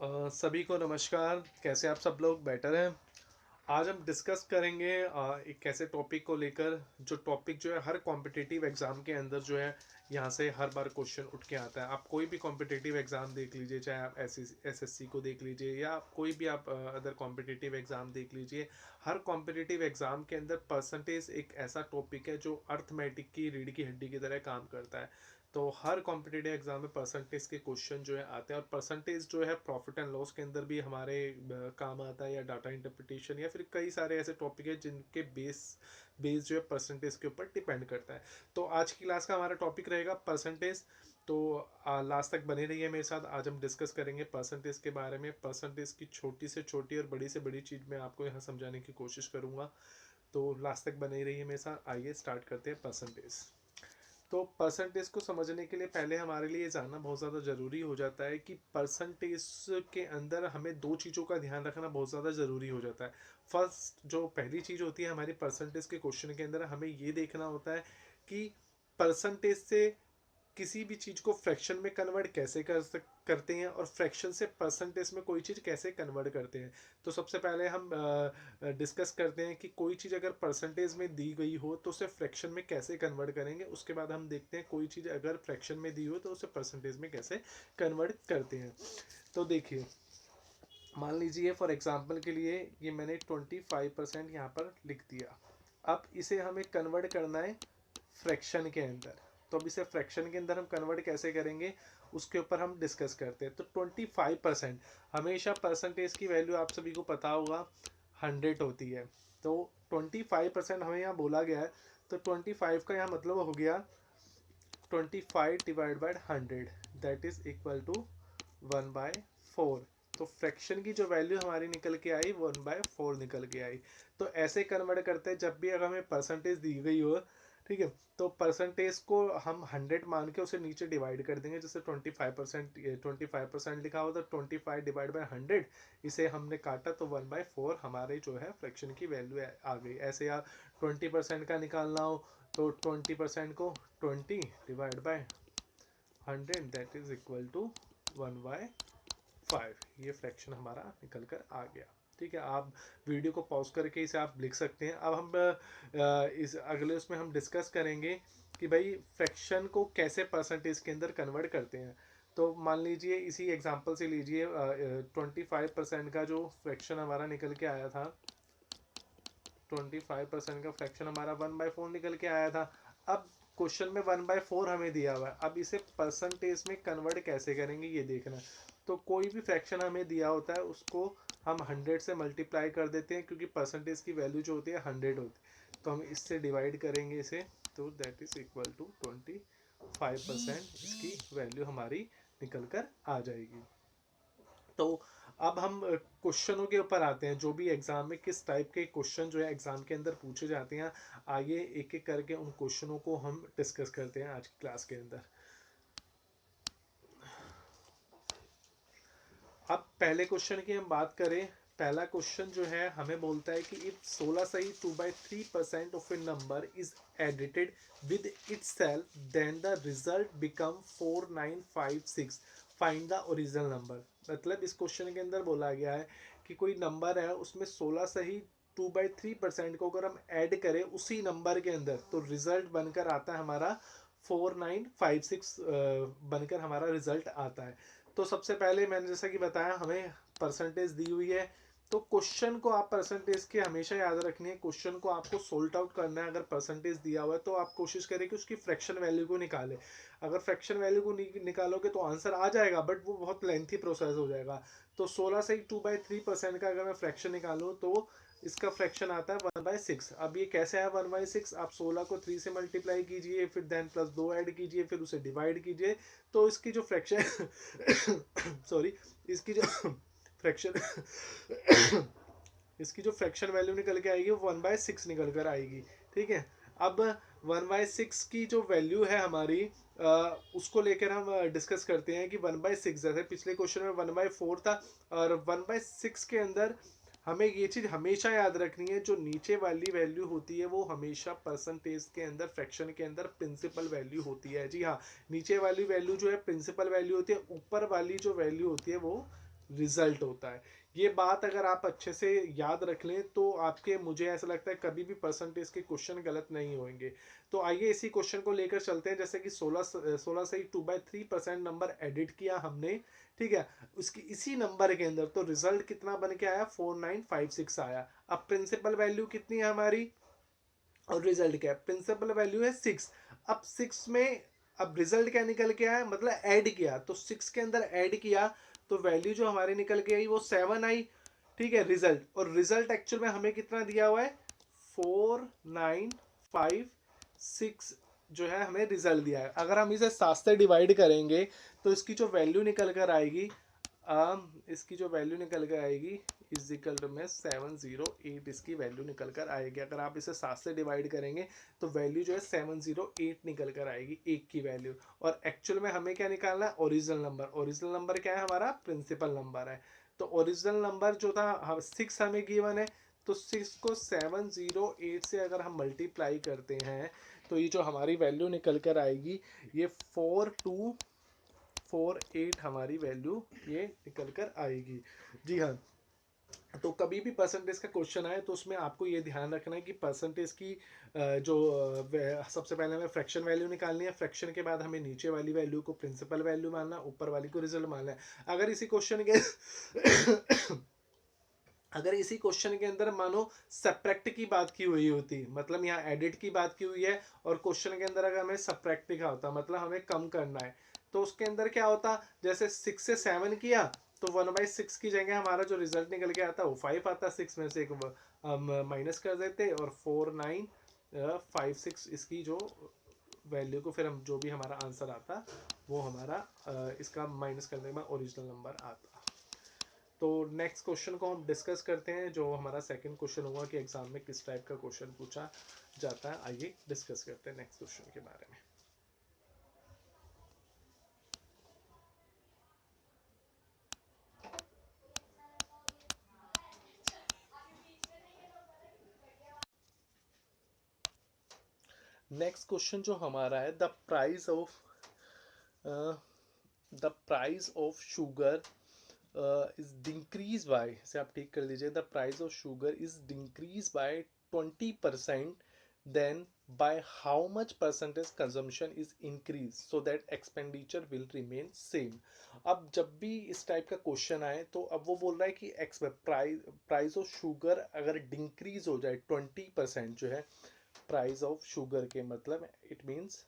सभी को नमस्कार। कैसे आप सब लोग बेटर हैं? आज हम डिस्कस करेंगे एक ऐसे टॉपिक को लेकर जो टॉपिक जो है हर कॉम्पिटिटिव एग्ज़ाम के अंदर जो है यहाँ से हर बार क्वेश्चन उठ के आता है। आप कोई भी कॉम्पिटिटिव एग्ज़ाम देख लीजिए, चाहे आप एसएससी को देख लीजिए या कोई भी आप अदर कॉम्पिटिटिव एग्ज़ाम देख लीजिए। हर कॉम्पिटिटिव एग्ज़ाम के अंदर परसेंटेज एक ऐसा टॉपिक है जो अर्थमेटिक की रीढ़ की हड्डी की तरह काम करता है। तो हर कॉम्पिटिटिव एग्जाम में परसेंटेज के क्वेश्चन जो है आते हैं, और परसेंटेज जो है प्रॉफिट एंड लॉस के अंदर भी हमारे काम आता है, या डाटा इंटरप्रिटेशन, या फिर कई सारे ऐसे टॉपिक है जिनके बेस बेस जो है परसेंटेज के ऊपर डिपेंड करता है। तो आज की क्लास का हमारा टॉपिक रहेगा परसेंटेज। तो लास्ट तक बने रहिए मेरे साथ। आज हम डिस्कस करेंगे परसेंटेज के बारे में। परसेंटेज की छोटी से छोटी और बड़ी से बड़ी चीज़ मैं आपको यहाँ समझाने की कोशिश करूँगा। तो लास्ट तक बने रहिए मेरे साथ। आइए स्टार्ट करते हैं परसेंटेज। तो परसेंटेज को समझने के लिए पहले हमारे लिए जानना बहुत ज़्यादा ज़रूरी हो जाता है कि परसेंटेज के अंदर हमें दो चीज़ों का ध्यान रखना बहुत ज़्यादा ज़रूरी हो जाता है। फर्स्ट, जो पहली चीज़ होती है हमारी परसेंटेज के क्वेश्चन के अंदर, हमें ये देखना होता है कि परसेंटेज से किसी भी चीज़ को फ्रैक्शन में कन्वर्ट कैसे करते हैं, और फ्रैक्शन से परसेंटेज में कोई चीज़ कैसे कन्वर्ट करते हैं। तो सबसे पहले हम डिस्कस करते हैं कि कोई चीज़ अगर परसेंटेज में दी गई हो तो उसे फ्रैक्शन में कैसे कन्वर्ट करेंगे। उसके बाद हम देखते हैं कोई चीज़ अगर फ्रैक्शन में दी हो तो उसे परसेंटेज में कैसे कन्वर्ट करते हैं। तो देखिए, मान लीजिए फॉर एग्जांपल के लिए ये मैंने 25% यहाँ पर लिख दिया। अब इसे हमें कन्वर्ट करना है फ्रैक्शन के अंदर। तो अब इसे फ्रैक्शन के अंदर हम कन्वर्ट कैसे करेंगे, उसके ऊपर हम डिस्कस करते हैं। तो 25%, हमेशा परसेंटेज की वैल्यू आप सभी को पता होगा 100 होती है। तो 25% हमें यहाँ बोला गया है, तो 25 का यहाँ मतलब हो गया 25/100, दैट इज इक्वल टू 1/4। तो फ्रैक्शन की जो वैल्यू हमारी निकल के आई 1/4 निकल के आई। तो ऐसे कन्वर्ट करते हैं जब भी अगर हमें परसेंटेज दी गई हो, ठीक है, तो परसेंटेज को हम 100 मान के उसे नीचे डिवाइड कर देंगे। जैसे 25% लिखा हो तो 25/100, इसे हमने काटा तो 1/4 हमारे जो है फ्रैक्शन की वैल्यू आ गई। ऐसे आप 20% का निकालना हो तो 20% को 20/100, दैट इज इक्वल टू 1/5। ये फ्रैक्शन हमारा निकल कर आ गया। ठीक है, आप वीडियो को पॉज करके इसे आप लिख सकते हैं। अब हम इस अगले उसमें हम डिस्कस करेंगे कि भाई फ्रैक्शन को कैसे परसेंटेज के अंदर कन्वर्ट करते हैं। तो मान लीजिए इसी एग्जांपल से लीजिए, 25% का जो फ्रैक्शन हमारा निकल के आया था, 25% का फ्रैक्शन हमारा 1/4 निकल के आया था। अब क्वेश्चन में 1/4 हमें दिया हुआ है, अब इसे परसेंटेज में कन्वर्ट कैसे करेंगे ये देखना है। तो कोई भी फ्रैक्शन हमें दिया होता है उसको हम 100 से मल्टीप्लाई कर देते हैं, क्योंकि परसेंटेज की वैल्यू जो होती है 100 होती है। तो हम इससे डिवाइड करेंगे इसे, तो दैट इज इक्वल टू 25%। इसकी वैल्यू हमारी निकल कर आ जाएगी। तो अब हम क्वेश्चनों के ऊपर आते हैं, जो भी एग्जाम में किस टाइप के क्वेश्चन जो है एग्जाम के अंदर पूछे जाते हैं। आइए एक एक करके उन क्वेश्चनों को हम डिस्कस करते हैं आज की क्लास के अंदर। अब पहले क्वेश्चन की हम बात करें। पहला क्वेश्चन जो है हमें बोलता है कि इफ 16 सही 2/3% of a number is edited with itself, then the result become 4956, find the original number. मतलब इस क्वेश्चन के अंदर बोला गया है कि कोई नंबर है, उसमें 16 सही 2/3% को अगर हम ऐड करें उसी नंबर के अंदर, तो रिजल्ट बनकर आता है हमारा 4956 बनकर हमारा रिजल्ट आता है। तो सबसे पहले मैंने जैसा कि बताया, हमें परसेंटेज दी हुई है। तो क्वेश्चन को आप परसेंटेज के हमेशा याद रखनी है। क्वेश्चन को आपको सोल्ट आउट करना है। अगर परसेंटेज दिया हुआ है तो आप कोशिश करें कि उसकी फ्रैक्शन वैल्यू को निकालें। अगर फ्रैक्शन वैल्यू को निकालोगे तो आंसर आ जाएगा, बट वो बहुत लेंथी प्रोसेस हो जाएगा। तो 16 से 2/3% का अगर मैं फ्रैक्शन निकालूँ तो इसका फ्रैक्शन आता है 1/6। अब ये कैसे है 1/6, आप 16 को 3 से मल्टीप्लाई कीजिए, फिर देन प्लस 2 ऐड कीजिए, फिर उसे डिवाइड कीजिए। तो इसकी जो फ्रैक्शन सॉरी, इसकी जो फ्रैक्शन इसकी जो फ्रैक्शन वैल्यू निकल के आएगी वो 1/6 निकल कर आएगी। ठीक है, अब 1/6 की जो वैल्यू है हमारी, उसको लेकर हम डिस्कस करते हैं कि 1/6, जैसे पिछले क्वेश्चन में 1/4 था, और 1/6 के अंदर हमें ये चीज़ हमेशा याद रखनी है, जो नीचे वाली वैल्यू होती है वो हमेशा परसेंटेज के अंदर, फ्रैक्शन के अंदर प्रिंसिपल वैल्यू होती है। जी हाँ, नीचे वाली वैल्यू जो है प्रिंसिपल वैल्यू होती है, ऊपर वाली जो वैल्यू होती है वो रिजल्ट होता है। ये बात अगर आप अच्छे से याद रख लें तो आपके, मुझे ऐसा लगता है, कभी भी परसेंटेज के क्वेश्चन गलत नहीं होंगे। तो आइए इसी क्वेश्चन को लेकर चलते हैं। जैसे कि 16 से ही 2/3% नंबर एडिट किया हमने, ठीक है, उसकी इसी नंबर के अंदर तो रिजल्ट कितना बन के आया, 4956 आया। अब प्रिंसिपल वैल्यू कितनी है हमारी और रिजल्ट क्या है, प्रिंसिपल वैल्यू है 6। अब 6 में अब रिजल्ट क्या निकल के आया, मतलब ऐड किया, तो 6 के अंदर ऐड किया तो वैल्यू जो हमारी निकल के आई वो 7 आई, ठीक है, रिजल्ट। और रिजल्ट एक्चुअल में हमें कितना दिया हुआ है, 4956 जो है हमें रिजल्ट दिया है। अगर हम इसे 7 से डिवाइड करेंगे तो इसकी जो वैल्यू निकल कर आएगी, इसकी जो वैल्यू निकल कर आएगी इज इक्वल टू में 708, इसकी वैल्यू निकल कर आएगी। अगर आप इसे 7 से डिवाइड करेंगे तो वैल्यू जो है 708 निकल कर आएगी, एक की वैल्यू। और एक्चुअल में हमें क्या निकालना है, ओरिजिनल नंबर। ओरिजिनल नंबर क्या है हमारा, प्रिंसिपल नंबर है। तो ओरिजिनल नंबर जो था 6 हमें गिवन है, तो 6 को 708 से अगर हम मल्टीप्लाई करते हैं तो ये जो हमारी वैल्यू निकल कर आएगी ये 4248 हमारी वैल्यू ये निकल कर आएगी। जी हाँ। तो कभी भी परसेंटेज का क्वेश्चन आए तो उसमें आपको ये ध्यान रखना है कि परसेंटेज की जो सबसे पहले हमें फ्रैक्शन वैल्यू निकालनी है, फ्रैक्शन के बाद हमें नीचे वाली वैल्यू को प्रिंसिपल वैल्यू मानना, ऊपर वाली को रिजल्ट मानना है। अगर इसी क्वेश्चन के अगर इसी क्वेश्चन के अंदर मानो सब्ट्रैक्ट की बात की हुई होती, मतलब यहाँ एडिट की बात की हुई है और क्वेश्चन के अंदर अगर हमें सब्ट्रैक्ट लिखा होता, मतलब हमें कम करना है, तो उसके अंदर क्या होता, जैसे 6 से 7 किया तो 1/6 की जगह हमारा जो रिजल्ट निकल के आता वो 5 आता, 6 में से एक हम माइनस कर देते और 4956 इसकी जो वैल्यू को फिर हम जो भी हमारा आंसर आता वो हमारा इसका माइनस करने के बाद ओरिजिनल नंबर आता। तो नेक्स्ट क्वेश्चन को हम डिस्कस करते हैं, जो हमारा सेकंड क्वेश्चन होगा कि एग्जाम में किस टाइप का क्वेश्चन पूछा जाता है। आइए डिस्कस करते हैं नेक्स्ट क्वेश्चन के बारे में। नेक्स्ट क्वेश्चन जो हमारा है, the price of sugar is decrease by, इसे आप ठीक कर लीजिए, the price of sugar is decrease by 20%, then by how much percentage consumption is increased so that expenditure will remain same। अब जब भी इस टाइप का क्वेश्चन आए तो अब वो बोल रहा है कि प्राइस ऑफ शुगर अगर डिक्रीज हो जाए 20% जो है, प्राइस ऑफ शुगर के मतलब इट मीन्स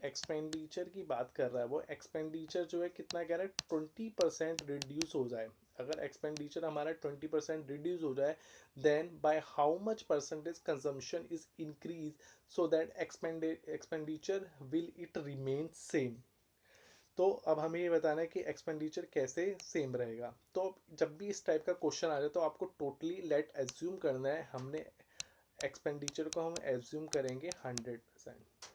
एक्सपेंडिचर की बात कर रहा है। वो एक्सपेंडिचर जो है कितना कह रहा है, 20% रिड्यूस हो जाए। अगर एक्सपेंडिचर हमारा 20% रिड्यूस हो जाए, then by how much percentage consumption is increase so that expenditure will it remain same. तो अब हमें ये बताना है कि एक्सपेंडिचर कैसे सेम रहेगा। तो जब भी इस टाइप का क्वेश्चन आ जाए तो आपको टोटली लेट एज्यूम करना है, हमने एक्सपेंडिचर को हम एज्यूम करेंगे 100%।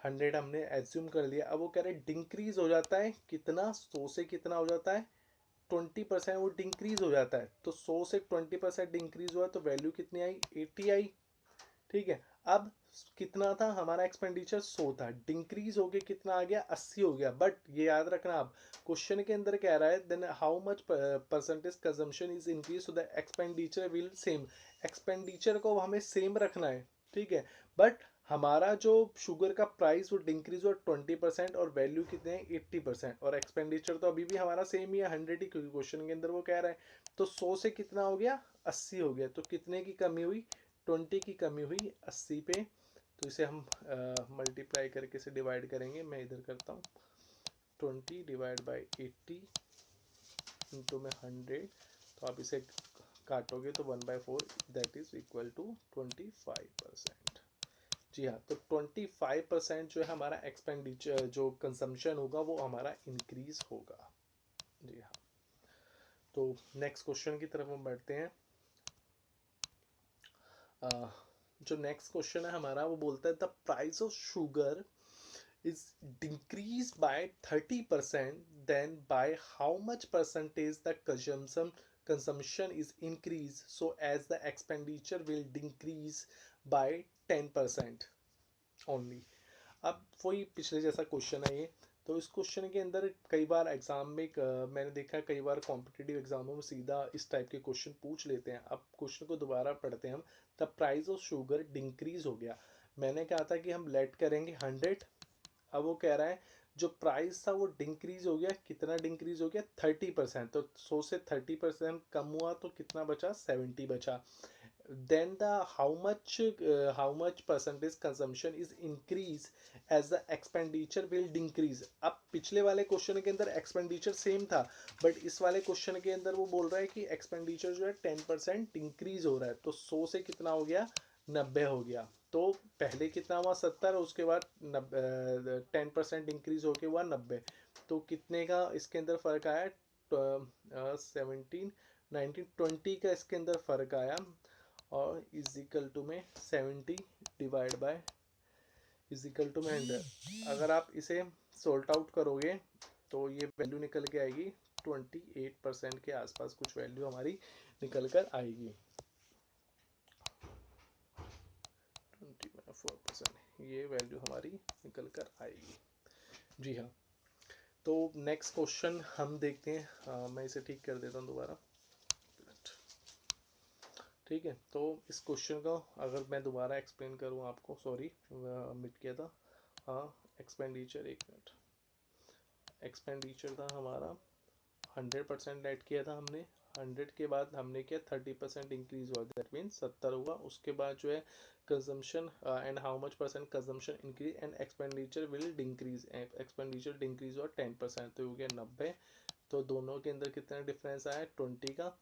100 हमने एज्यूम कर लिया। अब वो कह रहे हैं डिक्रीज हो जाता है कितना, 100 से कितना हो जाता है, 20% वो डिक्रीज हो जाता है। तो 100 से 20% इंक्रीज हुआ तो वैल्यू कितनी आई, 80 आई, ठीक है। अब कितना था हमारा एक्सपेंडिचर, 100 था, डिक्रीज हो गया कितना आ गया, 80 हो गया। बट ये याद रखना, आप क्वेश्चन के अंदर कह रहा है then how much percentage consumption is increase so that expenditure will same. Expenditure को हमें सेम रखना है, ठीक है। बट हमारा जो शुगर का प्राइस वो डिक्रीज हुआ 20% और वैल्यू कितने हैं 80%, और एक्सपेंडिचर तो अभी भी हमारा सेम ही है 100 ही, क्योंकि क्वेश्चन के अंदर वो कह रहा है। तो 100 से कितना हो गया, 80 हो गया। तो कितने की कमी हुई, 20 की कमी हुई 80 पे। तो इसे हम मल्टीप्लाई करके इसे डिवाइड करेंगे, मैं इधर करता हूँ, 20 डिवाइड बाई 80 इंटू में 100। तो आप इसे काटोगे तो 1/4 दैट इज इक्वल टू 25%। जी हाँ। तो 25% जो है हमारा एक्सपेंडिचर जो कंजम्पशन होगा वो हमारा इंक्रीज होगा। जी हाँ। तो नेक्स्ट क्वेश्चन की तरफ हम बढ़ते हैं। जो नेक्स्ट क्वेश्चन है हमारा वो बोलता है the price of sugar is decreased by 30%, then by how much percentage the consumption is increased so as the expenditure will decrease by 10% only। अब वही पिछले जैसा क्वेश्चन है ये। तो इस क्वेश्चन के अंदर कई बार एग्जाम में मैंने देखा है कई बार कॉम्पिटिटिव एग्जामों में सीधा इस टाइप के क्वेश्चन पूछ लेते हैं। अब क्वेश्चन को दोबारा पढ़ते हैं हम। द प्राइस ऑफ शुगर डिंक्रीज हो गया। मैंने कहा था कि हम लेट करेंगे 100। अब वो कह रहा है जो प्राइस था वो डिंक्रीज हो गया। कितना डिंक्रीज हो गया? 30%। तो 100 से 30% कम हुआ तो कितना बचा? 70 बचा। then the how much percentage consumption is increase as the expenditure will decrease। अब पिछले वाले क्वेश्चन के अंदर एक्सपेंडिचर सेम था, बट इस वाले क्वेश्चन के अंदर वो बोल रहा है कि एक्सपेंडिचर जो है 10% इंक्रीज हो रहा है। तो 100 से कितना हो गया? 90 हो गया। तो पहले कितना हुआ? 70, उसके बाद 10% इंक्रीज होके हुआ 90। तो कितने का इसके अंदर फर्क आया? 17, 19, 20 का इसके अंदर फर्क आया। और इज इक्वल टू में 70 divide by is equal to में 100। अगर आप इसे सोल्ट आउट करोगे तो ये वैल्यू निकल के आएगी 28% के आसपास कुछ वैल्यू हमारी निकल कर आएगी। 24% ये वैल्यू हमारी निकल कर आएगी। जी हाँ। तो नेक्स्ट क्वेश्चन हम देखते हैं। मैं इसे ठीक कर देता हूँ दोबारा। ठीक है, तो इस क्वेश्चन को अगर मैं दोबारा एक्सप्लेन करूँ आपको, सॉरी मिट किया था। हाँ, एक्सपेंडिचर, एक मिनट। एक्सपेंडिचर था हमारा 100% लेट किया था हमने। 100 के बाद हमने किया 30% इंक्रीज हुआ, दैट मीन 70 हुआ। उसके बाद जो है consumption and how much percent consumption increase and expenditure will decrease. Expenditure decrease हुआ 10%, तो हो गया 90। तो दोनों के अंदर कितना डिफरेंस आया? 20 का।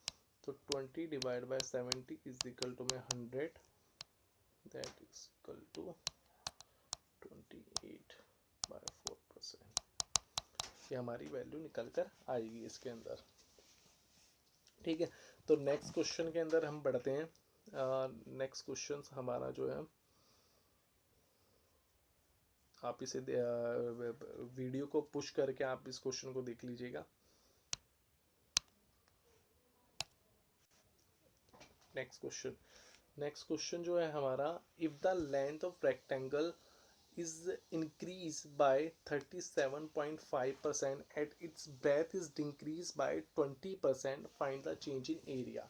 तो 20 divide by 70 is equal to में 100, दैट इज इक्वल टू 28/4%। ये हमारी वैल्यू निकल कर आएगी इसके अंदर। ठीक है, तो नेक्स्ट क्वेश्चन के अंदर हम बढ़ते हैं। नेक्स्ट क्वेश्चन हमारा जो है, आप इसे वीडियो को पुश करके आप इस क्वेश्चन को देख लीजिएगा। नेक्स्ट क्वेश्चन जो है हमारा, if the length of rectangle is increased by 37.5% and its breadth is decreased by 20%, find the change in area।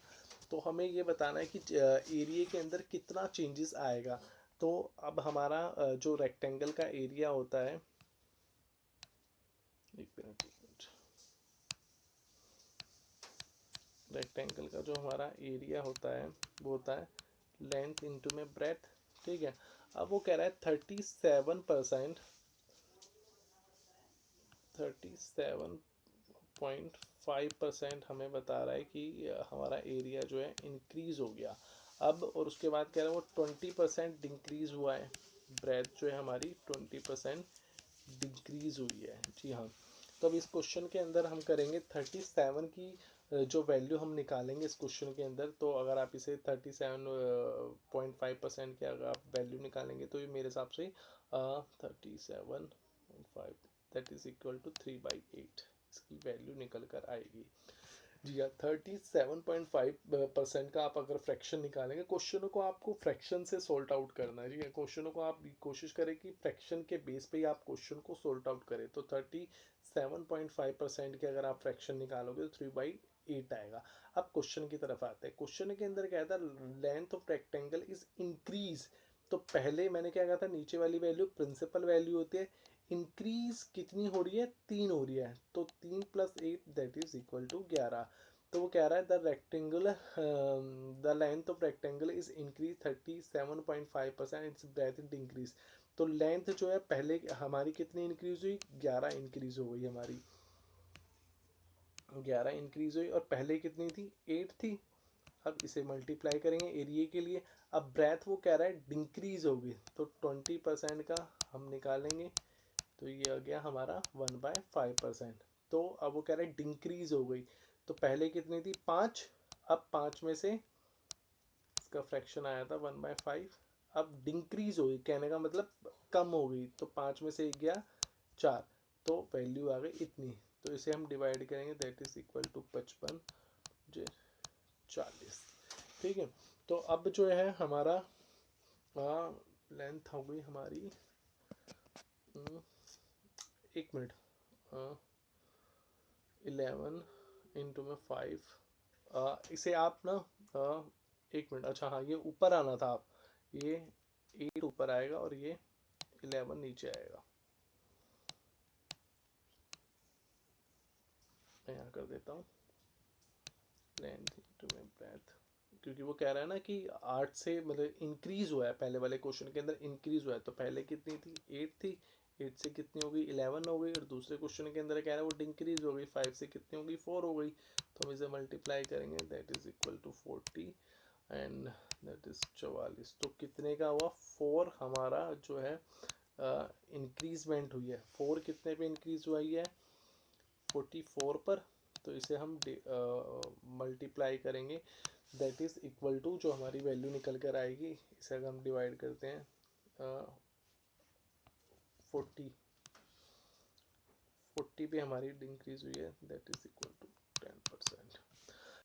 तो हमें ये बताना है कि एरिया के अंदर कितना चेंजेस आएगा। तो अब हमारा जो रेक्टेंगल का एरिया होता है, एक मिनट, रेक्टेंगल का जो हमारा एरिया होता है वो होता है लेंथ इंटू में ब्रेथ। ठीक है, अब वो कह रहा है 37.5% हमें बता रहा है कि हमारा एरिया जो है इंक्रीज हो गया। अब और उसके बाद कह रहा है वो 20% डिक्रीज हुआ है। ब्रेथ जो है हमारी 20% डिक्रीज हुई है। जी हाँ। तो अब इस क्वेश्चन के अंदर हम करेंगे 37 की जो वैल्यू हम निकालेंगे इस क्वेश्चन के अंदर। तो अगर आप इसे 37.5% के अगर आप वैल्यू निकालेंगे तो ये मेरे हिसाब से 37.5 दैट इज इक्वल टू 3/8 इसकी वैल्यू निकल कर आएगी। जी हाँ, 37.5% का आप अगर फ्रैक्शन निकालेंगे, क्वेश्चनों को आपको फ्रैक्शन से सोल्ट आउट करना है। जी हाँ, क्वेश्चनों को आप कोशिश करें कि फ्रैक्शन के बेस पे ही आप क्वेश्चन को सोल्ट आउट करें। तो 37.5% के अगर आप फ्रैक्शन निकालोगे तो 3/8 आएगा। अब क्वेश्चन की तरफ आते हैं। क्वेश्चन के अंदर क्या था? Length of rectangle is increase. तो पहले मैंने क्या कहा था? नीचे वाली वैल्यू प्रिंसिपल वैल्यू होती है। इंक्रीज कितनी हो रही है? 3 हो रही है। तो 3 + 8 दैट इज इक्वल टू 11। तो वो कह रहा है the rectangle the length of rectangle is increase 37.5%, it's breath increase. तो लेंथ जो है पहले हमारी कितनी इंक्रीज हुई? 11 इंक्रीज हो गई हमारी। 11 इंक्रीज हुई और पहले कितनी थी? 8 थी। अब इसे मल्टीप्लाई करेंगे एरिया के लिए। अब ब्रेथ वो कह रहा है डिक्रीज होगी, तो 20% का हम निकालेंगे तो ये आ गया हमारा 1/5%। तो अब वो कह रहे हैं डिक्रीज हो गई। तो पहले कितनी थी? 5। अब 5 में से इसका फ्रैक्शन आया था 1/5। अब डिक्रीज हो गई, कहने का मतलब कम हो गई। तो 5 में से एक गया 4, तो वैल्यू आ गई इतनी। तो इसे हम डिवाइड करेंगे, दैट इज इक्वल टू 55 40। ठीक है, तो अब जो है हमारा लेंथ हो गई हमारी, एक मिनट, 11 इंटू में 5, इसे आप ना 1 मिनट, अच्छा हाँ ये ऊपर आना था, आप ये 8 ऊपर आएगा और ये 11 नीचे आएगा। मैं यहाँ कर देता हूँ लेंथ इंटू में ब्रेथ, क्योंकि वो कह रहा है ना कि 8 से मतलब इंक्रीज हुआ है, पहले वाले क्वेश्चन के अंदर इंक्रीज हुआ है, तो पहले कितनी थी 8 थी, 8 से कितनी हो गई 11 हो गई, और दूसरे क्वेश्चन के अंदर कह रहा है वो डिक्रीज हो गई, 5 से कितनी हो गई 4 हो गई, तो हम इसे मल्टीप्लाई करेंगे, that is equal to 40 and that is 44। तो कितने का हुआ 4 हमारा जो है इंक्रीजमेंट हुई है। 4 कितने पे इंक्रीज हुआ है 44 पर, तो इसे हम मल्टीप्लाई करेंगे, दैट इज इक्वल टू जो हमारी वैल्यू निकल कर आएगी, इसे अगर हम डिवाइड करते हैं 40 पे हमारी इंक्रीज हुई है, दैट इज इक्वल टू